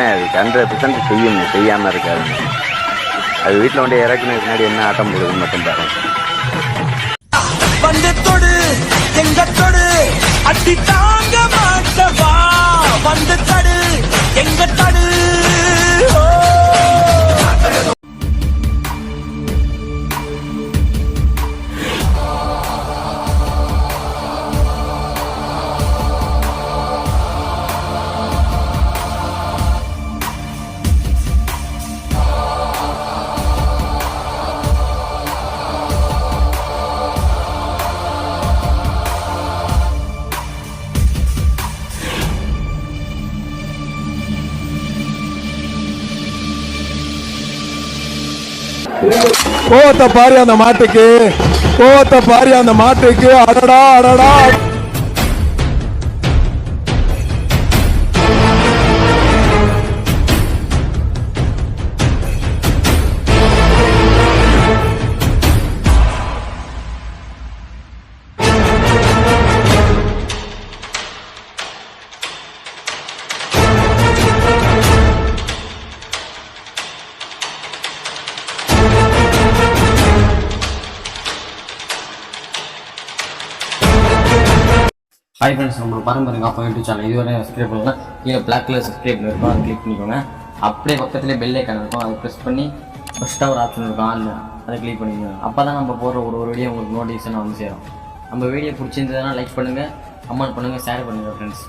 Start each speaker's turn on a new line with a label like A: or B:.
A: அது 100% செய்யணும், செய்யாமல் இருக்காது. அது வீட்டில் வந்து இறக்குன பின்னாடி என்ன ஆட்டம் போடுதுன்னு மட்டும் பாருங்க.
B: வந்து தொடு எங்க தொடு அடி தாங்க மாட்டவா வந்து தடு எங்க தடு.
C: கோவத்தை பாரு அந்த மாட்டுக்கு, கோவத்தை பாரு அந்த மாட்டுக்கு. அடடா அடடா.
D: ஹாய் ஃப்ரெண்ட்ஸ், நம்மளோட பாரம்பரிய அப்பா யூடியூப் சேனல் இதுவரை சப்ஸ்கிரைப் பண்ணலாம். கீழே பிளாக் கலர் சப்ஸ்கிரைப் இருக்கும், அதை கிளிக் பண்ணிக்கோங்க. அப்படியே பக்கத்துலேயே பெல் ஐக்கான் இருக்கும், அதை ப்ரெஸ் பண்ணி ஃபஸ்ட்டாக ஒரு ஆப்ஷன் இருக்கும், அதை கிளிக் பண்ணிக்கோங்க. அப்போ தான் நம்ம போடுற ஒரு வீடியோ உங்களுக்கு நோட்டிஃபிகேஷன் வந்து சேரும். நம்ம வீடியோ பிடிச்சிருந்ததுன்னா லைக் பண்ணுங்கள், கமெண்ட் பண்ணுங்கள், ஷேர் பண்ணுங்கள் ஃப்ரெண்ட்ஸ்.